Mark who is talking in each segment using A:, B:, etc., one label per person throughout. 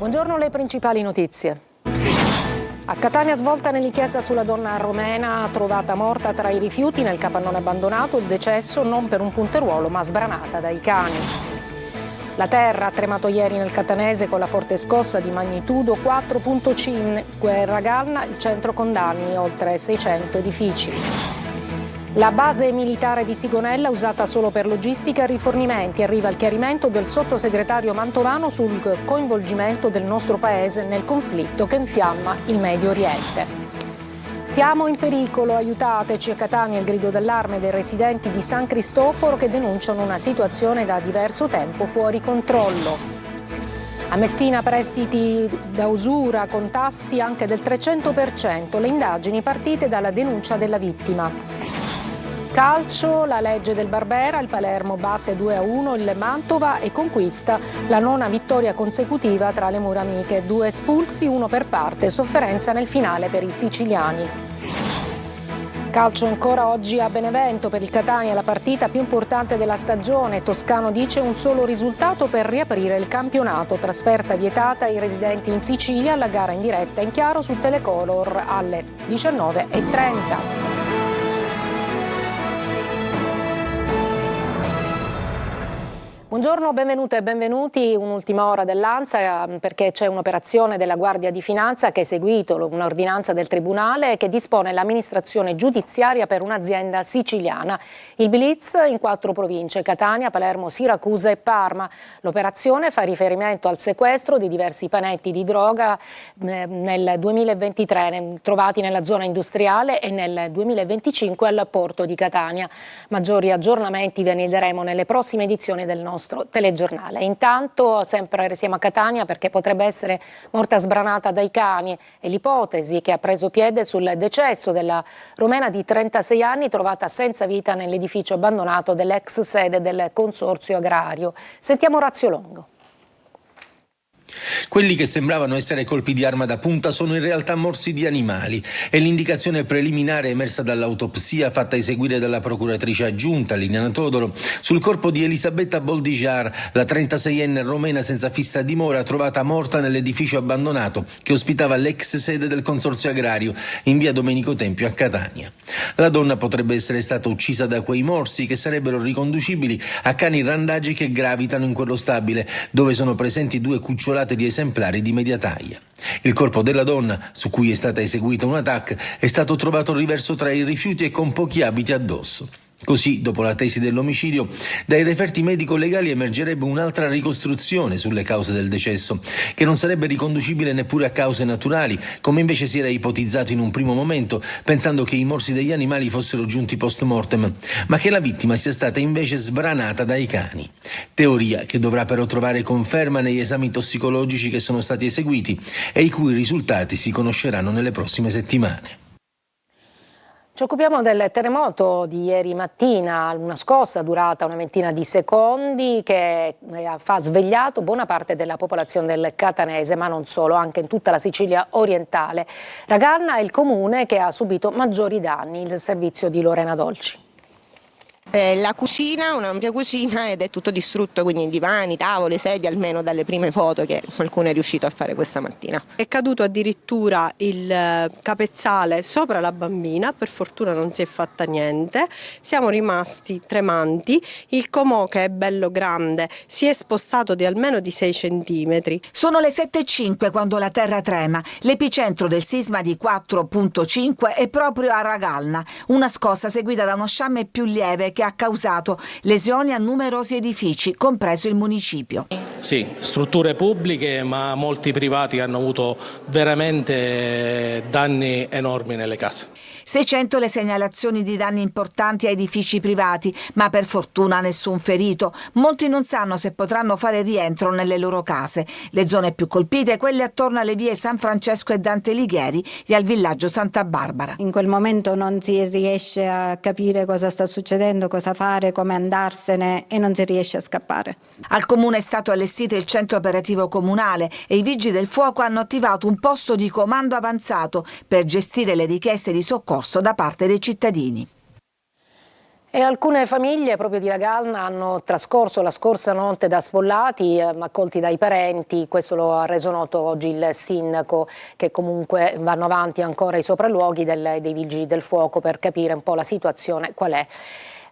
A: Buongiorno, le principali notizie. A Catania svolta nell'inchiesta sulla donna romena trovata morta tra i rifiuti nel capannone abbandonato, il decesso non per un punteruolo ma sbranata dai cani. La terra ha tremato ieri nel catanese con la forte scossa di magnitudo 4.5, Ragalna, il centro con danni, oltre 600 edifici. La base militare di Sigonella, usata solo per logistica e rifornimenti, arriva il chiarimento del sottosegretario Mantovano sul coinvolgimento del nostro paese nel conflitto che infiamma il Medio Oriente. Siamo in pericolo, aiutateci, a Catania il grido d'allarme dei residenti di San Cristoforo che denunciano una situazione da diverso tempo fuori controllo. A Messina prestiti da usura con tassi anche del 300%, le indagini partite dalla denuncia della vittima. Calcio, la legge del Barbera, il Palermo batte 2-1 il Mantova e conquista la 9ª vittoria consecutiva tra le mura amiche. 2 espulsi, 1 per parte, sofferenza nel finale per i siciliani. Calcio ancora oggi a Benevento, per il Catania la partita più importante della stagione. Toscano dice un solo risultato per riaprire il campionato. Trasferta vietata ai residenti in Sicilia, la gara in diretta in chiaro su Telecolor alle 19:30. Buongiorno, benvenute e benvenuti. Un'ultima ora dell'Ansa perché c'è un'operazione della Guardia di Finanza che ha eseguito un'ordinanza del Tribunale che dispone l'amministrazione giudiziaria per un'azienda siciliana. Il blitz in 4 province: Catania, Palermo, Siracusa e Parma. L'operazione fa riferimento al sequestro di diversi panetti di droga nel 2023 trovati nella zona industriale e nel 2025 al porto di Catania. Maggiori aggiornamenti ve ne daremo nelle prossime edizioni del nostro telegiornale. Intanto sempre restiamo a Catania perché potrebbe essere morta sbranata dai cani e l'ipotesi che ha preso piede sul decesso della romena di 36 anni trovata senza vita nell'edificio abbandonato dell'ex sede del Consorzio Agrario. Sentiamo Orazio Longo.
B: Quelli che sembravano essere colpi di arma da punta sono in realtà morsi di animali. È l'indicazione preliminare emersa dall'autopsia fatta eseguire dalla procuratrice aggiunta Liliana Todoro sul corpo di Elisabetta Boldijar, la 36enne romena senza fissa dimora trovata morta nell'edificio abbandonato che ospitava l'ex sede del Consorzio Agrario in via Domenico Tempio a Catania. La donna potrebbe essere stata uccisa da quei morsi che sarebbero riconducibili a cani randagi che gravitano in quello stabile, dove sono presenti 2 cucciolate di esemplari di media taglia. Il corpo della donna, su cui è stata eseguita una TAC, è stato trovato riverso tra i rifiuti e con pochi abiti addosso. Così, dopo la tesi dell'omicidio, dai referti medico-legali emergerebbe un'altra ricostruzione sulle cause del decesso, che non sarebbe riconducibile neppure a cause naturali, come invece si era ipotizzato in un primo momento, pensando che i morsi degli animali fossero giunti post mortem, ma che la vittima sia stata invece sbranata dai cani. Teoria che dovrà però trovare conferma negli esami tossicologici che sono stati eseguiti e i cui risultati si conosceranno nelle prossime settimane.
A: Ci occupiamo del terremoto di ieri mattina, una scossa durata una ventina di secondi che ha svegliato buona parte della popolazione del catanese, ma non solo, anche in tutta la Sicilia orientale. Ragalna è il comune che ha subito maggiori danni, il servizio di Lorena Dolci.
C: La cucina, un'ampia cucina, ed è tutto distrutto, quindi divani, tavole, sedie, almeno dalle prime foto che qualcuno è riuscito a fare questa mattina.
D: È caduto addirittura il capezzale sopra la bambina, per fortuna non si è fatta niente, siamo rimasti tremanti, il comò che è bello grande si è spostato di almeno di 6 centimetri.
E: Sono le 7:05 quando la terra trema, l'epicentro del sisma di 4.5 è proprio a Ragalna, una scossa seguita da uno sciame più lieve che ha causato lesioni a numerosi edifici, compreso il municipio.
F: Sì, strutture pubbliche, ma molti privati hanno avuto veramente danni enormi nelle case.
E: 600 le segnalazioni di danni importanti a edifici privati, ma per fortuna nessun ferito. Molti non sanno se potranno fare rientro nelle loro case. Le zone più colpite, quelle attorno alle vie San Francesco e Dante Alighieri e al villaggio Santa Barbara.
G: In quel momento non si riesce a capire cosa sta succedendo, cosa fare, come andarsene, e non si riesce a scappare.
E: Al comune è stato allestito il centro operativo comunale e i vigili del fuoco hanno attivato un posto di comando avanzato per gestire le richieste di soccorso da parte dei cittadini.
A: E alcune famiglie proprio di Ragalna hanno trascorso la scorsa notte da sfollati, accolti dai parenti. Questo lo ha reso noto oggi il sindaco, che comunque vanno avanti ancora i sopralluoghi dei vigili del fuoco per capire un po' la situazione qual è.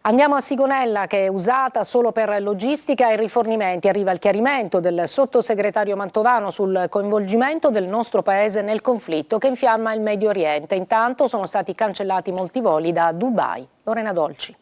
A: Andiamo a Sigonella, che è usata solo per logistica e rifornimenti. Arriva il chiarimento del sottosegretario Mantovano sul coinvolgimento del nostro paese nel conflitto che infiamma il Medio Oriente. Intanto sono stati cancellati molti voli da Dubai. Lorena Dolci.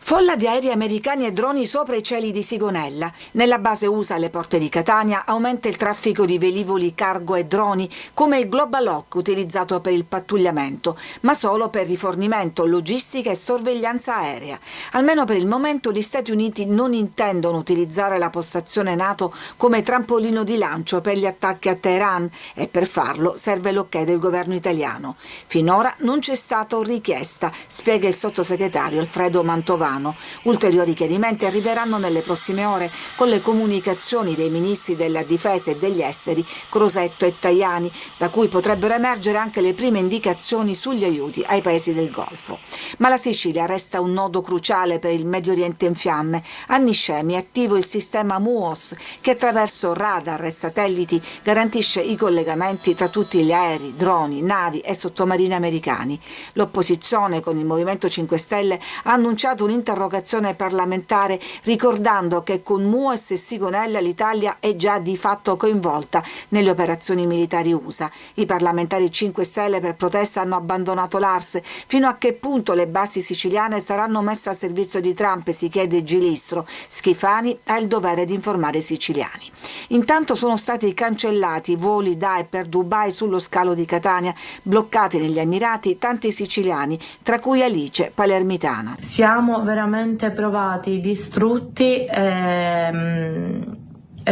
E: Folla di aerei americani e droni sopra i cieli di Sigonella. Nella base USA alle porte di Catania aumenta il traffico di velivoli cargo e droni, come il Global Hawk utilizzato per il pattugliamento, ma solo per rifornimento, logistica e sorveglianza aerea. Almeno per il momento gli Stati Uniti non intendono utilizzare la postazione NATO come trampolino di lancio per gli attacchi a Teheran e per farlo serve l'ok del governo italiano. Finora non c'è stata richiesta, spiega il sottosegretario Alfredo Mantovano. Ulteriori chiarimenti arriveranno nelle prossime ore con le comunicazioni dei ministri della difesa e degli esteri Crosetto e Tajani, da cui potrebbero emergere anche le prime indicazioni sugli aiuti ai paesi del Golfo. Ma la Sicilia resta un nodo cruciale per il Medio Oriente in fiamme. A Niscemi è attivo il sistema MUOS, che attraverso radar e satelliti garantisce i collegamenti tra tutti gli aerei, droni, navi e sottomarini americani. L'opposizione con il Movimento 5 Stelle ha annunciato un'interrogazione parlamentare ricordando che con MUOS e Sigonella l'Italia è già di fatto coinvolta nelle operazioni militari USA. I parlamentari 5 Stelle per protesta hanno abbandonato l'ARS. Fino a che punto le basi siciliane saranno messe al servizio di Trump, si chiede Gilistro. Schifani ha il dovere di informare i siciliani. Intanto sono stati cancellati voli da e per Dubai sullo scalo di Catania, bloccati negli Emirati tanti siciliani, tra cui Alice, palermitana.
H: Siamo veramente provati, distrutti e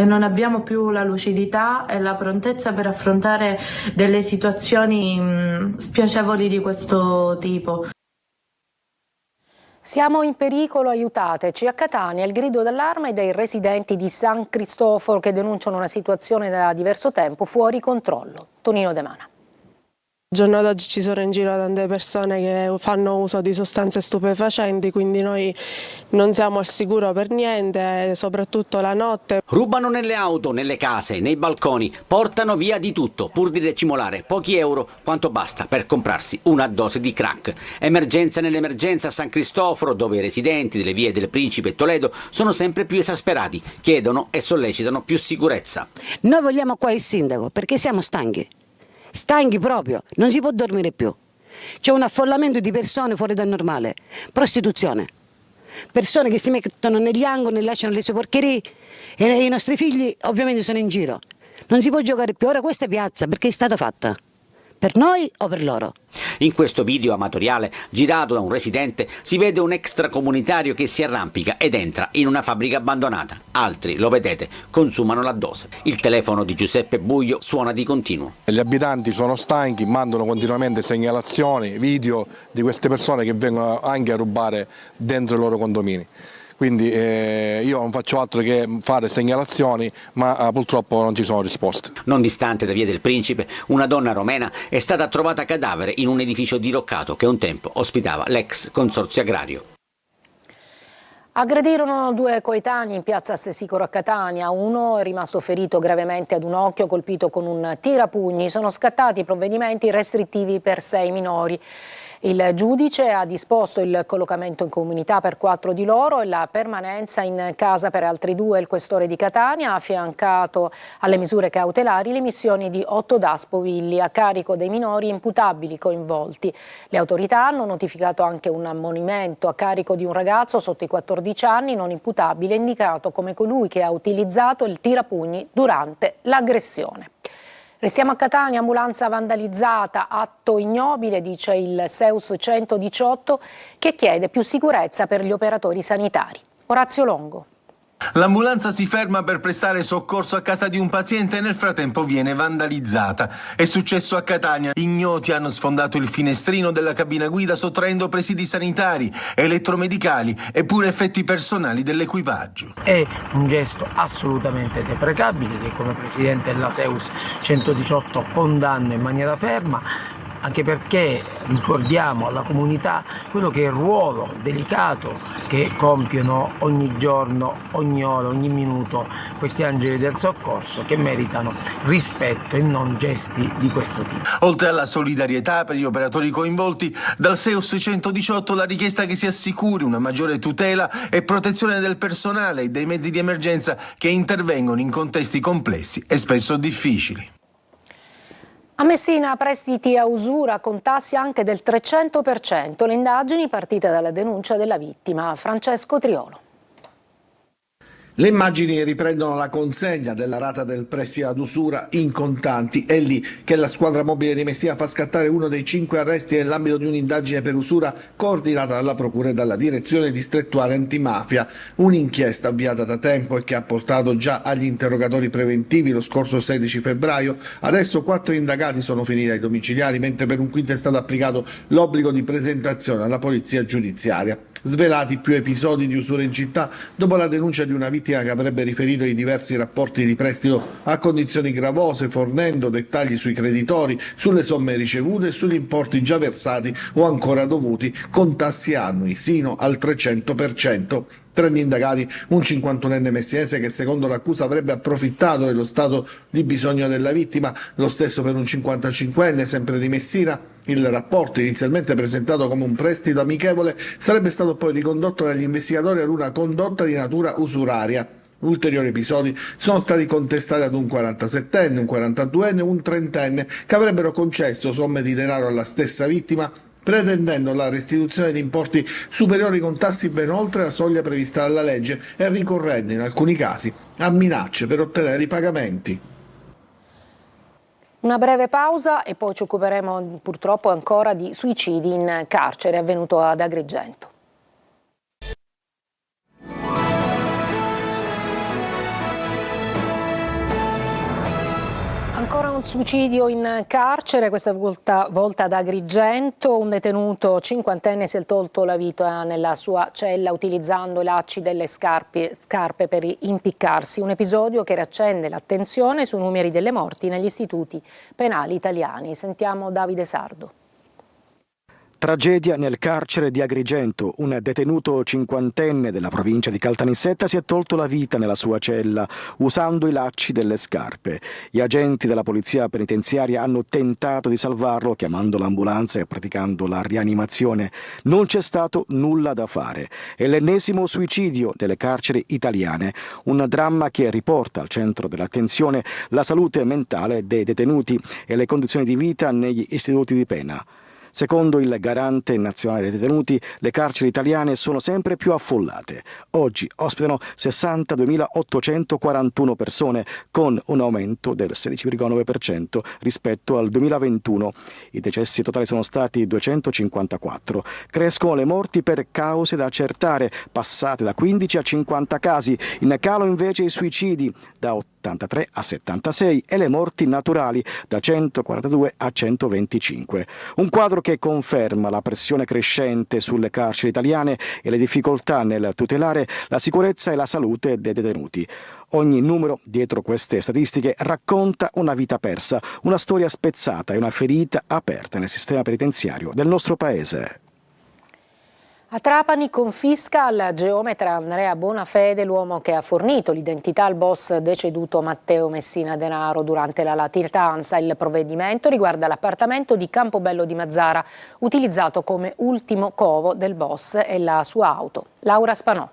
H: non abbiamo più la lucidità e la prontezza per affrontare delle situazioni spiacevoli di questo tipo.
A: Siamo in pericolo, aiutateci. A Catania il grido d'allarme dei residenti di San Cristoforo che denunciano una situazione da diverso tempo fuori controllo. Tonino De Mana.
I: Al giorno d'oggi ci sono in giro tante persone che fanno uso di sostanze stupefacenti, quindi noi non siamo al sicuro per niente, soprattutto la notte.
J: Rubano nelle auto, nelle case, nei balconi, portano via di tutto pur di recimolare pochi euro, quanto basta per comprarsi una dose di crack. Emergenza nell'emergenza a San Cristoforo, dove i residenti delle vie del Principe e Toledo sono sempre più esasperati, chiedono e sollecitano più sicurezza.
K: Noi vogliamo qua il sindaco perché siamo stanchi proprio, non si può dormire più. C'è un affollamento di persone fuori dal normale, prostituzione, persone che si mettono negli angoli e lasciano le sue porcherie e i nostri figli ovviamente sono in giro. Non si può giocare più, ora questa è piazza perché è stata fatta, per noi o per loro.
J: In questo video amatoriale girato da un residente si vede un extracomunitario che si arrampica ed entra in una fabbrica abbandonata. Altri, lo vedete, consumano la dose. Il telefono di Giuseppe Buglio suona di continuo.
L: Gli abitanti sono stanchi, mandano continuamente segnalazioni, video di queste persone che vengono anche a rubare dentro i loro condomini. Quindi io non faccio altro che fare segnalazioni, ma purtroppo non ci sono risposte.
J: Non distante da Via del Principe, una donna romena è stata trovata cadavere in un edificio diroccato che un tempo ospitava l'ex consorzio agrario.
A: Aggredirono due coetanei in piazza Stesicoro a Catania. Uno è rimasto ferito gravemente ad un occhio, colpito con un tirapugni. Sono scattati provvedimenti restrittivi per 6 minori. Il giudice ha disposto il collocamento in comunità per 4 di loro e la permanenza in casa per altri 2. Il questore di Catania ha affiancato alle misure cautelari le missioni di 8 daspovilli a carico dei minori imputabili coinvolti. Le autorità hanno notificato anche un ammonimento a carico di un ragazzo sotto i 14 anni non imputabile, indicato come colui che ha utilizzato il tirapugni durante l'aggressione. Restiamo a Catania, ambulanza vandalizzata, atto ignobile, dice il Seus 118, che chiede più sicurezza per gli operatori sanitari. Orazio Longo.
B: L'ambulanza si ferma per prestare soccorso a casa di un paziente e nel frattempo viene vandalizzata. È successo a Catania. Ignoti hanno sfondato il finestrino della cabina guida sottraendo presidi sanitari, elettromedicali e pure effetti personali dell'equipaggio.
M: È un gesto assolutamente deprecabile che come presidente della Seus 118 condanno in maniera ferma. anche perché ricordiamo alla comunità quello che è il ruolo delicato che compiono ogni giorno, ogni ora, ogni minuto questi angeli del soccorso, che meritano rispetto e non gesti di questo tipo.
B: Oltre alla solidarietà per gli operatori coinvolti, dal 618 la richiesta che si assicuri una maggiore tutela e protezione del personale e dei mezzi di emergenza che intervengono in contesti complessi e spesso difficili.
A: A Messina prestiti a usura con tassi anche del 300%, le indagini partite dalla denuncia della vittima. Francesco Triolo.
N: Le immagini riprendono la consegna della rata del prestito ad usura in contanti. È lì che la squadra mobile di Messina fa scattare uno dei 5 arresti nell'ambito di un'indagine per usura coordinata dalla Procura e dalla Direzione Distrettuale Antimafia. Un'inchiesta avviata da tempo e che ha portato già agli interrogatori preventivi lo scorso 16 febbraio. Adesso 4 indagati sono finiti ai domiciliari, mentre per un quinto è stato applicato l'obbligo di presentazione alla polizia giudiziaria. Svelati più episodi di usura in città dopo la denuncia di una vittima che avrebbe riferito i diversi rapporti di prestito a condizioni gravose, fornendo dettagli sui creditori, sulle somme ricevute e sugli importi già versati o ancora dovuti, con tassi annui sino al 300%. Tra gli indagati un 51enne messinese che secondo l'accusa avrebbe approfittato dello stato di bisogno della vittima, lo stesso per un 55enne sempre di Messina. Il rapporto, inizialmente presentato come un prestito amichevole, sarebbe stato poi ricondotto dagli investigatori ad una condotta di natura usuraria. Ulteriori episodi sono stati contestati ad un 47enne, un 42enne e un 30enne che avrebbero concesso somme di denaro alla stessa vittima, pretendendo la restituzione di importi superiori con tassi ben oltre la soglia prevista dalla legge e ricorrendo in alcuni casi a minacce per ottenere i pagamenti.
A: Una breve pausa e poi ci occuperemo purtroppo ancora di suicidi in carcere avvenuto ad Agrigento. Ancora un suicidio in carcere, questa volta ad Agrigento. Un detenuto 50enne si è tolto la vita nella sua cella utilizzando i lacci delle scarpe per impiccarsi. Un episodio che riaccende l'attenzione sui numeri delle morti negli istituti penali italiani. Sentiamo Davide Sardo.
O: Tragedia nel carcere di Agrigento. Un detenuto 50enne della provincia di Caltanissetta si è tolto la vita nella sua cella usando i lacci delle scarpe. Gli agenti della polizia penitenziaria hanno tentato di salvarlo chiamando l'ambulanza e praticando la rianimazione. Non c'è stato nulla da fare. È l'ennesimo suicidio nelle carceri italiane, un dramma che riporta al centro dell'attenzione la salute mentale dei detenuti e le condizioni di vita negli istituti di pena. Secondo il garante nazionale dei detenuti, le carceri italiane sono sempre più affollate. Oggi ospitano 62.841 persone, con un aumento del 16,9% rispetto al 2021. I decessi totali sono stati 254. Crescono le morti per cause da accertare, passate da 15 a 50 casi. In calo invece i suicidi, da 83 a 76, e le morti naturali, da 142 a 125. Un quadro che conferma la pressione crescente sulle carceri italiane e le difficoltà nel tutelare la sicurezza e la salute dei detenuti. Ogni numero dietro queste statistiche racconta una vita persa, una storia spezzata e una ferita aperta nel sistema penitenziario del nostro paese.
A: A Trapani confisca al geometra Andrea Bonafede l'uomo che ha fornito l'identità al boss deceduto Matteo Messina Denaro durante la latitanza. Il provvedimento riguarda l'appartamento di Campobello di Mazara, utilizzato come ultimo covo del boss, e la sua auto. Laura Spanò.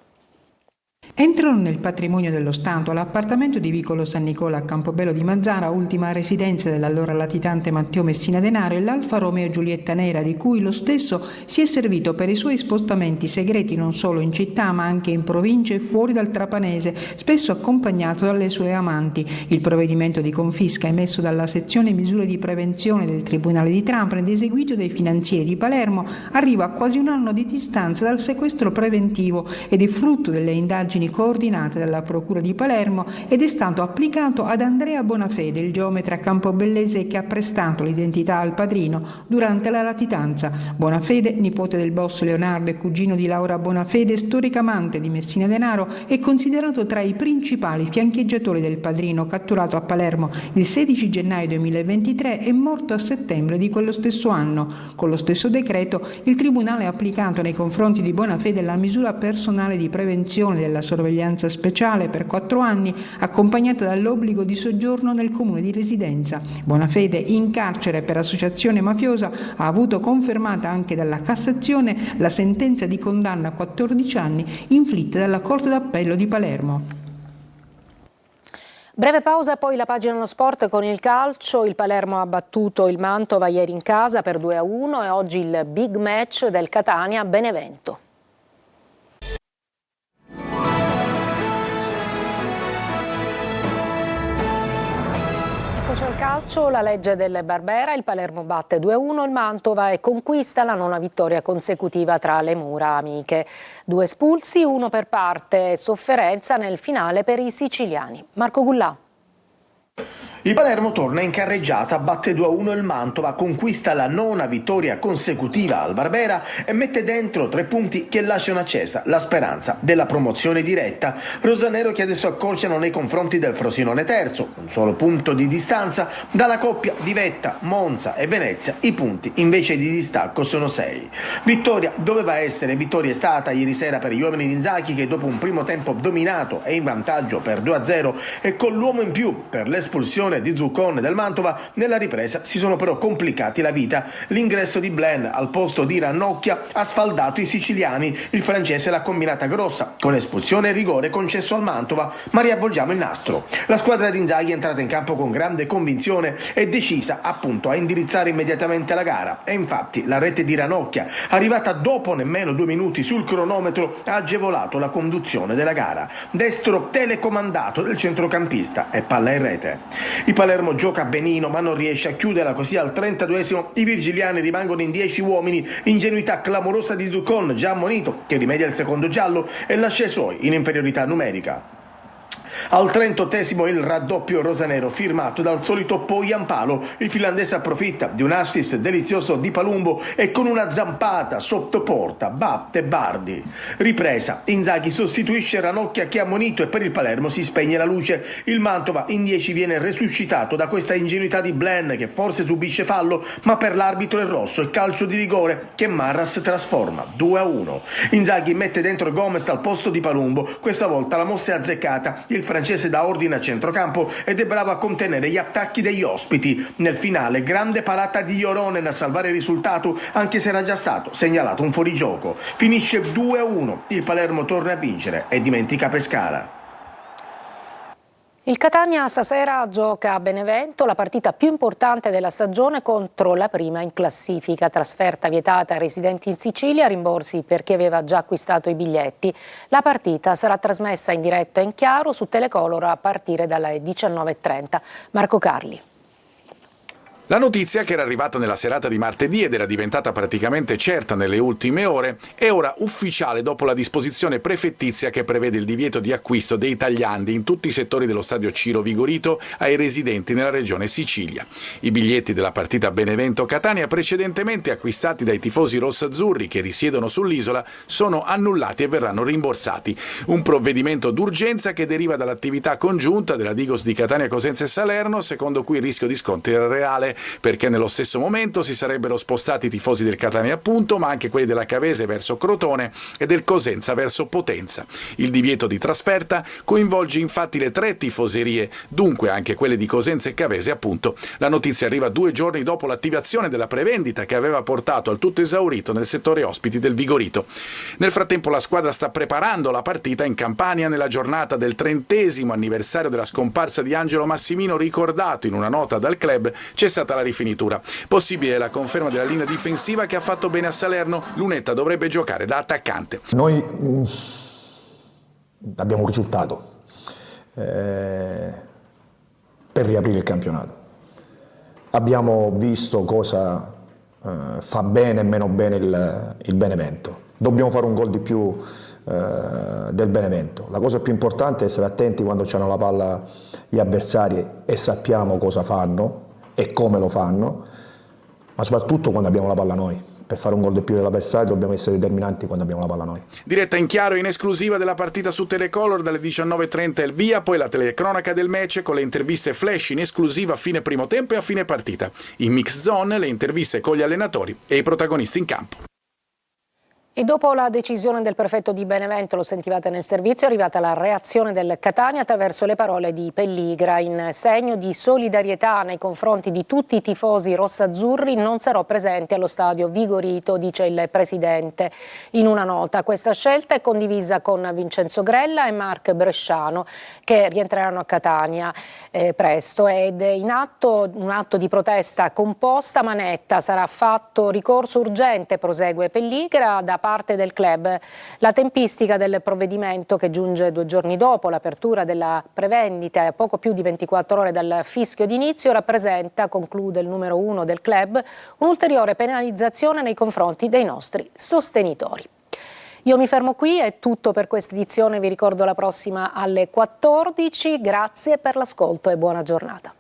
P: Entrano nel patrimonio dello Stato l'appartamento di Vicolo San Nicola a Campobello di Mazara, ultima residenza dell'allora latitante Matteo Messina Denaro, e l'Alfa Romeo Giulietta Nera, di cui lo stesso si è servito per i suoi spostamenti segreti non solo in città ma anche in province e fuori dal trapanese, spesso accompagnato dalle sue amanti. Il provvedimento di confisca emesso dalla sezione misure di prevenzione del Tribunale di Trapani ed eseguito dai finanzieri di Palermo arriva a quasi un anno di distanza dal sequestro preventivo ed è frutto delle indagini indagini coordinate dalla Procura di Palermo ed è stato applicato ad Andrea Bonafede, il geometra campobellese che ha prestato l'identità al padrino durante la latitanza. Bonafede, nipote del boss Leonardo e cugino di Laura Bonafede, storica amante di Messina Denaro, è considerato tra i principali fiancheggiatori del padrino, catturato a Palermo il 16 gennaio 2023 e morto a settembre di quello stesso anno. Con lo stesso decreto il Tribunale ha applicato nei confronti di Bonafede la misura personale di prevenzione della sorveglianza speciale per 4 anni, accompagnata dall'obbligo di soggiorno nel comune di residenza. Bonafede, in carcere per associazione mafiosa, ha avuto confermata anche dalla Cassazione la sentenza di condanna a 14 anni inflitta dalla Corte d'Appello di Palermo.
A: Breve pausa, poi la pagina dello sport con il calcio. Il Palermo ha battuto il Mantova ieri in casa per 2-1 e oggi il big match del Catania Benevento. Eccoci al calcio, la legge del Barbera, il Palermo batte 2-1 il Mantova e conquista la 9ª vittoria consecutiva tra le mura amiche. 2 espulsi, 1 per parte, sofferenza nel finale per i siciliani. Marco Gullà.
Q: Il Palermo torna in carreggiata, batte 2-1 il Mantova, conquista la 9ª vittoria consecutiva al Barbera e mette dentro 3 punti che lasciano accesa la speranza della promozione diretta. Rosanero che adesso accorciano nei confronti del Frosinone terzo, un solo punto di distanza dalla coppia di Vetta, Monza e Venezia. I punti invece di distacco sono 6. Vittoria doveva essere, vittoria è stata ieri sera per gli uomini di Inzaghi che dopo un primo tempo dominato e in vantaggio per 2-0 e con l'uomo in più per l'espulsione di Zuccon del Mantova, nella ripresa si sono però complicati la vita. L'ingresso di Blen al posto di Ranocchia ha sfaldato i siciliani. Il francese l'ha combinata grossa, con espulsione e rigore concesso al Mantova, ma riavvolgiamo il nastro. La squadra di Inzaghi è entrata in campo con grande convinzione e decisa appunto a indirizzare immediatamente la gara. E infatti la rete di Ranocchia, arrivata dopo nemmeno 2 minuti sul cronometro, ha agevolato la conduzione della gara. Destro telecomandato del centrocampista e palla in rete. Il Palermo gioca benino ma non riesce a chiuderla, così al 32esimo i virgiliani rimangono in 10 uomini. Ingenuità clamorosa di Zuccon, già ammonito, che rimedia il secondo giallo e lascia i suoi in inferiorità numerica. Al 38esimo il raddoppio rosanero firmato dal solito Poyampalo. Il finlandese approfitta di un assist delizioso di Palumbo e con una zampata sottoporta batte Bardi. Ripresa, Inzaghi sostituisce Ranocchia che ha ammonito e per il Palermo si spegne la luce. Il Mantova in 10 viene resuscitato da questa ingenuità di Blen che forse subisce fallo, ma per l'arbitro è rosso e calcio di rigore che Marras trasforma 2-1. Inzaghi mette dentro Gomez al posto di Palumbo, questa volta la mossa è azzeccata. Il francese dà ordine a centrocampo ed è bravo a contenere gli attacchi degli ospiti. Nel finale grande parata di Joronen a salvare il risultato, anche se era già stato segnalato un fuorigioco. Finisce 2-1, il Palermo torna a vincere e dimentica Pescara.
A: Il Catania stasera gioca a Benevento, la partita più importante della stagione contro la prima in classifica. Trasferta vietata ai residenti in Sicilia, rimborsi per chi aveva già acquistato i biglietti. La partita sarà trasmessa in diretta in chiaro su Telecolor a partire dalle 19:30. Marco Carli.
R: La notizia, che era arrivata nella serata di martedì ed era diventata praticamente certa nelle ultime ore, è ora ufficiale dopo la disposizione prefettizia che prevede il divieto di acquisto dei tagliandi in tutti i settori dello stadio Ciro Vigorito ai residenti nella regione Sicilia. I biglietti della partita Benevento-Catania, precedentemente acquistati dai tifosi rossazzurri che risiedono sull'isola, sono annullati e verranno rimborsati. Un provvedimento d'urgenza che deriva dall'attività congiunta della Digos di Catania, Cosenza e Salerno, secondo cui il rischio di scontri era reale, perché nello stesso momento si sarebbero spostati i tifosi del Catania appunto, ma anche quelli della Cavese verso Crotone e del Cosenza verso Potenza. Il divieto di trasferta coinvolge infatti le 3 tifoserie, dunque anche quelle di Cosenza e Cavese appunto. La notizia arriva 2 giorni dopo l'attivazione della prevendita che aveva portato al tutto esaurito nel settore ospiti del Vigorito. Nel frattempo la squadra sta preparando la partita in Campania nella giornata del 30° anniversario della scomparsa di Angelo Massimino, ricordato in una nota dal club. C'è stata la rifinitura. Possibile la conferma della linea difensiva che ha fatto bene a Salerno. Lunetta dovrebbe giocare da attaccante.
S: Noi abbiamo un risultato per riaprire il campionato. Abbiamo visto cosa fa bene e meno bene il Benevento. Dobbiamo fare un gol di più del Benevento. La cosa più importante è essere attenti quando hanno la palla gli avversari e sappiamo cosa fanno e come lo fanno, ma soprattutto quando abbiamo la palla noi. Per fare un gol di più dell'avversario dobbiamo essere determinanti quando abbiamo la palla noi.
R: Diretta in chiaro e in esclusiva della partita su Telecolor dalle 19:30 il via, poi la telecronaca del match con le interviste flash in esclusiva a fine primo tempo e a fine partita. In mix zone le interviste con gli allenatori e i protagonisti in campo.
A: E dopo la decisione del prefetto di Benevento, lo sentivate nel servizio, è arrivata la reazione del Catania attraverso le parole di Pelligra. In segno di solidarietà nei confronti di tutti i tifosi rossazzurri non sarò presente allo stadio Vigorito, dice il presidente in una nota. Questa scelta è condivisa con Vincenzo Grella e Marc Bresciano, che rientreranno a Catania presto, ed è in atto un atto di protesta composta ma netta. Sarà fatto ricorso urgente, prosegue Pelligra, da parte del club. La tempistica del provvedimento, che giunge 2 giorni dopo l'apertura della prevendita e a poco più di 24 ore dal fischio d'inizio, rappresenta, conclude il numero 1 del club, un'ulteriore penalizzazione nei confronti dei nostri sostenitori. Io mi fermo qui, è tutto per questa edizione, vi ricordo la prossima alle 14. Grazie per l'ascolto e buona giornata.